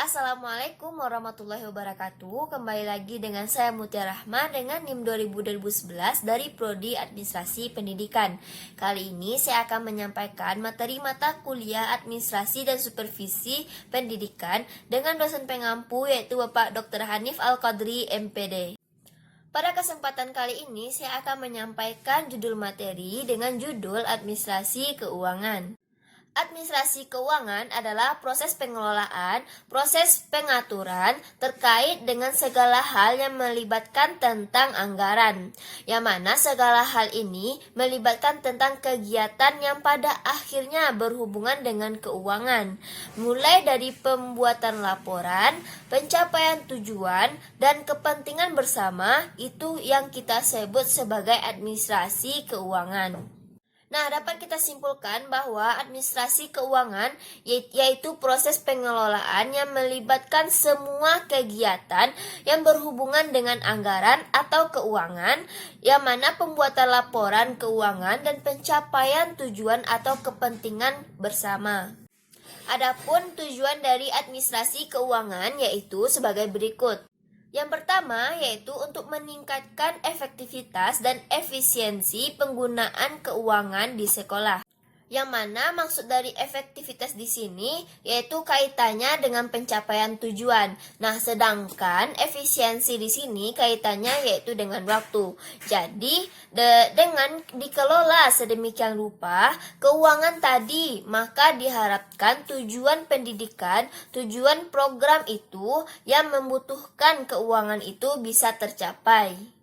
Assalamualaikum warahmatullahi wabarakatuh. Kembali lagi dengan saya Mutia Rahma dengan NIM 2011 dari Prodi Administrasi Pendidikan. Kali ini saya akan menyampaikan materi mata kuliah Administrasi dan Supervisi Pendidikan dengan dosen pengampu yaitu Bapak Dr. Hanif Al-Qadri, MPD. Pada kesempatan kali ini saya akan menyampaikan judul materi dengan judul Administrasi Keuangan. Administrasi keuangan adalah proses pengelolaan, proses pengaturan terkait dengan segala hal yang melibatkan tentang anggaran. Yang mana segala hal ini melibatkan tentang kegiatan yang pada akhirnya berhubungan dengan keuangan. Mulai dari pembuatan laporan, pencapaian tujuan, dan kepentingan bersama itu yang kita sebut sebagai administrasi keuangan. Nah, dapat kita simpulkan bahwa administrasi keuangan yaitu proses pengelolaan yang melibatkan semua kegiatan yang berhubungan dengan anggaran atau keuangan, yang mana pembuatan laporan keuangan dan pencapaian tujuan atau kepentingan bersama. Adapun tujuan dari administrasi keuangan yaitu sebagai berikut. Yang pertama yaitu untuk meningkatkan efektivitas dan efisiensi penggunaan keuangan di sekolah. Yang mana maksud dari efektivitas di sini yaitu kaitannya dengan pencapaian tujuan. Nah, sedangkan efisiensi di sini kaitannya yaitu dengan waktu. Jadi, dengan dikelola sedemikian rupa keuangan tadi, maka diharapkan tujuan pendidikan, tujuan program itu yang membutuhkan keuangan itu bisa tercapai.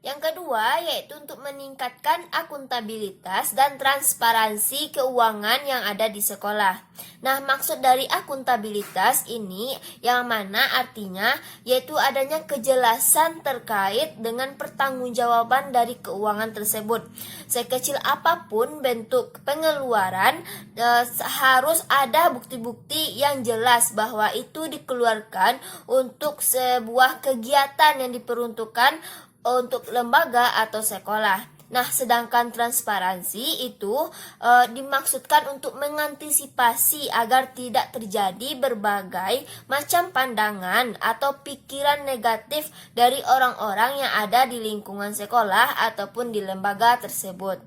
Yang kedua yaitu untuk meningkatkan akuntabilitas dan transparansi keuangan yang ada di sekolah. Nah, maksud dari akuntabilitas ini yang mana artinya yaitu adanya kejelasan terkait dengan pertanggungjawaban dari keuangan tersebut. Sekecil apapun bentuk pengeluaran harus ada bukti-bukti yang jelas bahwa itu dikeluarkan untuk sebuah kegiatan yang diperuntukkan untuk lembaga atau sekolah. Nah, sedangkan transparansi itu dimaksudkan untuk mengantisipasi agar tidak terjadi berbagai macam pandangan atau pikiran negatif dari orang-orang yang ada di lingkungan sekolah ataupun di lembaga tersebut.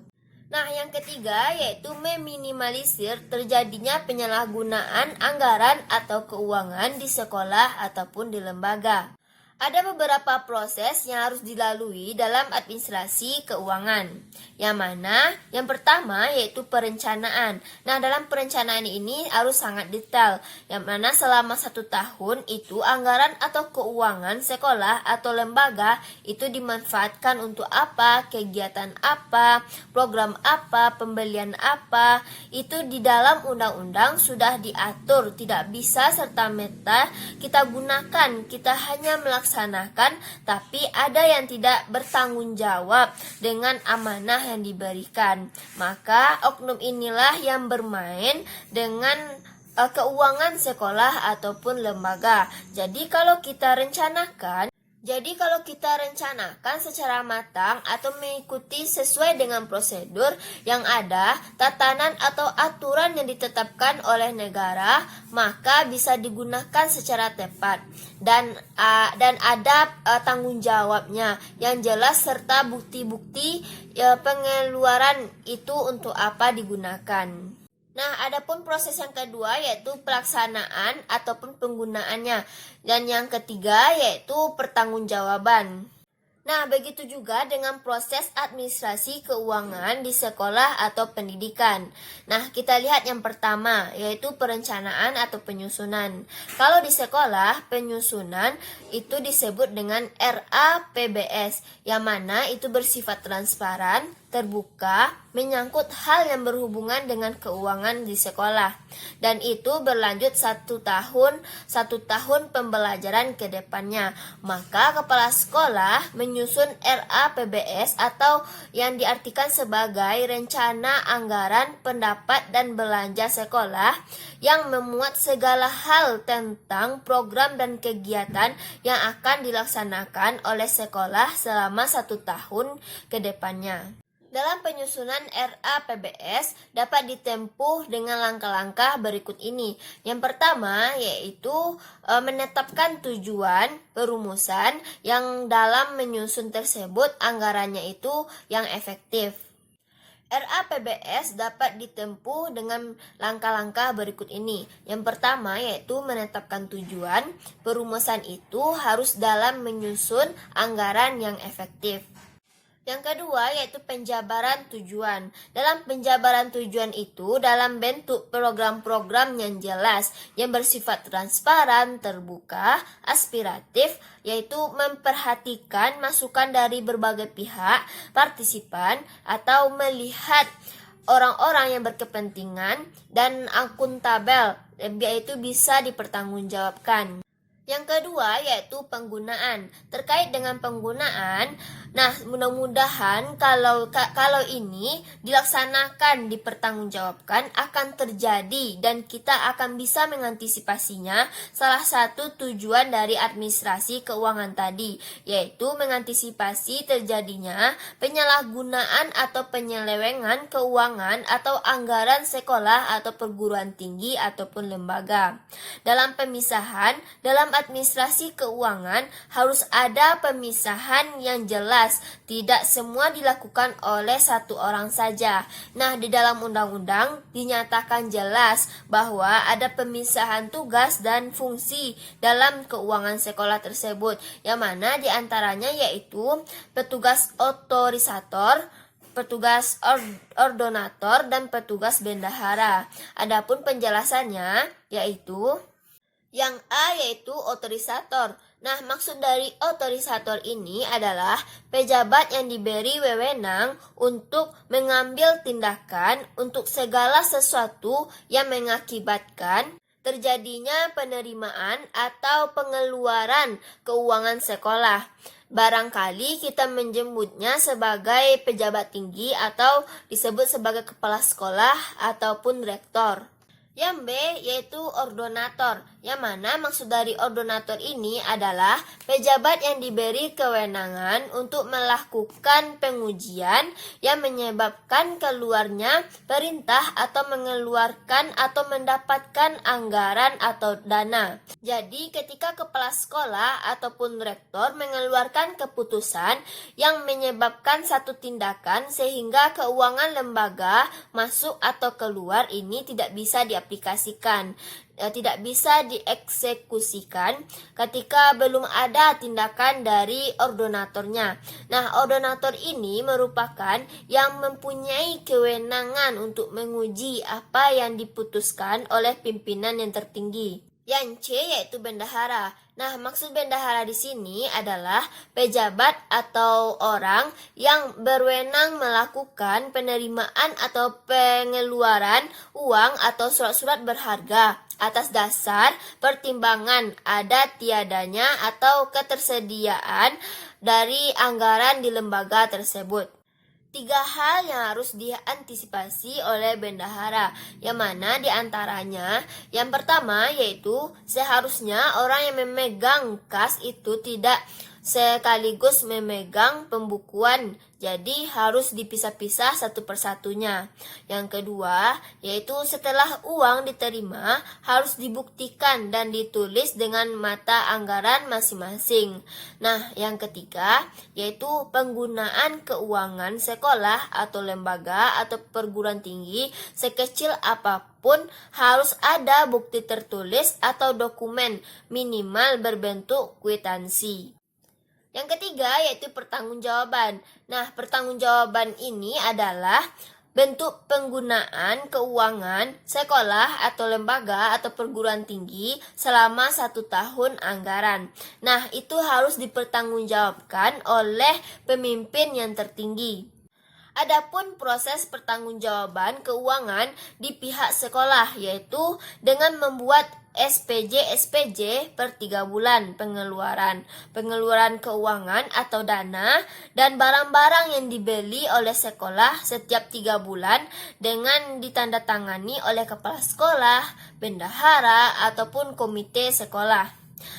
Nah, yang ketiga yaitu meminimalisir terjadinya penyalahgunaan anggaran atau keuangan di sekolah ataupun di lembaga. Ada beberapa proses yang harus dilalui dalam administrasi keuangan. Yang mana? Yang pertama yaitu perencanaan. Nah, dalam perencanaan ini harus sangat detail. Yang mana selama 1 tahun itu anggaran atau keuangan sekolah atau lembaga itu dimanfaatkan untuk apa, kegiatan apa, program apa, pembelian apa. Itu di dalam undang-undang sudah diatur. Tidak bisa serta-merta kita gunakan, kita hanya melaksanakan, tapi ada yang tidak bertanggung jawab dengan amanah yang diberikan. Maka oknum inilah yang bermain dengan keuangan sekolah ataupun lembaga. Jadi kalau kita rencanakan secara matang atau mengikuti sesuai dengan prosedur yang ada, tatanan atau aturan yang ditetapkan oleh negara, maka bisa digunakan secara tepat dan ada tanggung jawabnya yang jelas serta bukti-bukti pengeluaran itu untuk apa digunakan. Nah, adapun proses yang kedua yaitu pelaksanaan ataupun penggunaannya. Dan yang ketiga yaitu pertanggungjawaban. Nah, begitu juga dengan proses administrasi keuangan di sekolah atau pendidikan. Nah, kita lihat yang pertama, yaitu perencanaan atau penyusunan. Kalau di sekolah, penyusunan itu disebut dengan RAPBS, yang mana itu bersifat transparan, terbuka, menyangkut hal yang berhubungan dengan keuangan di sekolah. Dan itu berlanjut 1 tahun pembelajaran ke depannya. Maka kepala sekolah menyusun RAPBS atau yang diartikan sebagai rencana anggaran pendapat dan belanja sekolah yang memuat segala hal tentang program dan kegiatan yang akan dilaksanakan oleh sekolah selama 1 tahun ke depannya. Dalam penyusunan RAPBS dapat ditempuh dengan langkah-langkah berikut ini. Yang pertama yaitu menetapkan tujuan, perumusan yang dalam menyusun tersebut anggarannya itu yang efektif. RAPBS dapat ditempuh dengan langkah-langkah berikut ini. Yang pertama yaitu menetapkan tujuan, perumusan itu harus dalam menyusun anggaran yang efektif. Yang kedua yaitu penjabaran tujuan. Dalam penjabaran tujuan itu dalam bentuk program-program yang jelas, yang bersifat transparan, terbuka, aspiratif, yaitu memperhatikan masukan dari berbagai pihak, partisipan, atau melihat orang-orang yang berkepentingan dan akuntabel, yaitu bisa dipertanggungjawabkan. Yang kedua yaitu penggunaan. Terkait dengan penggunaan, nah mudah-mudahan kalau ini dilaksanakan, dipertanggungjawabkan akan terjadi dan kita akan bisa mengantisipasinya. Salah satu tujuan dari administrasi keuangan tadi yaitu mengantisipasi terjadinya penyalahgunaan atau penyelewengan keuangan atau anggaran sekolah atau perguruan tinggi ataupun lembaga. Dalam pemisahan, dalam administrasi keuangan harus ada pemisahan yang jelas, tidak semua dilakukan oleh satu orang saja. Nah, di dalam undang-undang dinyatakan jelas bahwa ada pemisahan tugas dan fungsi dalam keuangan sekolah tersebut, yang mana diantaranya yaitu petugas otorisator, petugas ordonator, dan petugas bendahara. Adapun penjelasannya yaitu yang A yaitu otorisator. Nah, maksud dari otorisator ini adalah pejabat yang diberi wewenang untuk mengambil tindakan untuk segala sesuatu yang mengakibatkan terjadinya penerimaan atau pengeluaran keuangan sekolah. Barangkali kita menyebutnya sebagai pejabat tinggi atau disebut sebagai kepala sekolah ataupun rektor. Yang B yaitu ordonator, yang mana maksud dari ordonator ini adalah pejabat yang diberi kewenangan untuk melakukan pengujian yang menyebabkan keluarnya perintah atau mengeluarkan atau mendapatkan anggaran atau dana. Jadi ketika kepala sekolah ataupun rektor mengeluarkan keputusan yang menyebabkan satu tindakan sehingga keuangan lembaga masuk atau keluar ini tidak bisa diaplikasikan, tidak bisa dieksekusikan ketika belum ada tindakan dari ordonatornya. Nah, ordonator ini merupakan yang mempunyai kewenangan untuk menguji apa yang diputuskan oleh pimpinan yang tertinggi. Yang C yaitu bendahara. Nah, maksud bendahara di sini adalah pejabat atau orang yang berwenang melakukan penerimaan atau pengeluaran uang atau surat-surat berharga atas dasar pertimbangan ada tiadanya atau ketersediaan dari anggaran di lembaga tersebut. 3 hal yang harus diantisipasi oleh bendahara, yang mana diantaranya yang pertama yaitu seharusnya orang yang memegang kas itu tidak sekaligus memegang pembukuan, jadi harus dipisah-pisah satu persatunya. Yang kedua yaitu setelah uang diterima harus dibuktikan dan ditulis dengan mata anggaran masing-masing. Nah, yang ketiga yaitu penggunaan keuangan sekolah atau lembaga atau perguruan tinggi sekecil apapun harus ada bukti tertulis atau dokumen minimal berbentuk kwitansi. Yang ketiga yaitu pertanggungjawaban. Nah, pertanggungjawaban ini adalah bentuk penggunaan keuangan sekolah atau lembaga atau perguruan tinggi selama 1 tahun anggaran. Nah, itu harus dipertanggungjawabkan oleh pemimpin yang tertinggi. Adapun proses pertanggungjawaban keuangan di pihak sekolah yaitu dengan membuat SPJ per 3 bulan pengeluaran keuangan atau dana dan barang-barang yang dibeli oleh sekolah setiap 3 bulan dengan ditandatangani oleh kepala sekolah, bendahara ataupun komite sekolah.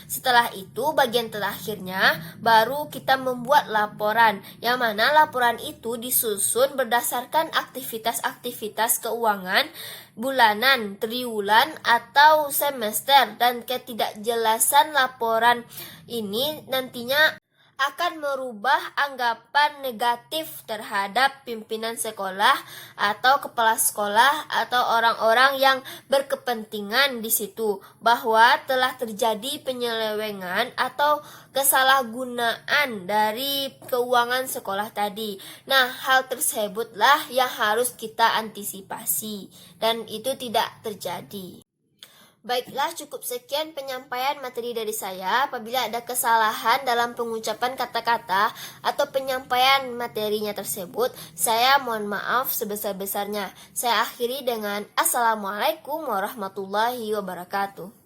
Setelah itu, bagian terakhirnya baru kita membuat laporan, yang mana laporan itu disusun berdasarkan aktivitas-aktivitas keuangan bulanan, triwulan, atau semester, dan ketidakjelasan laporan ini nantinya akan merubah anggapan negatif terhadap pimpinan sekolah atau kepala sekolah atau orang-orang yang berkepentingan di situ bahwa telah terjadi penyelewengan atau kesalahgunaan dari keuangan sekolah tadi. Nah, hal tersebutlah yang harus kita antisipasi dan itu tidak terjadi. Baiklah, cukup sekian penyampaian materi dari saya. Apabila ada kesalahan dalam pengucapan kata-kata atau penyampaian materinya tersebut, saya mohon maaf sebesar-besarnya. Saya akhiri dengan Assalamualaikum warahmatullahi wabarakatuh.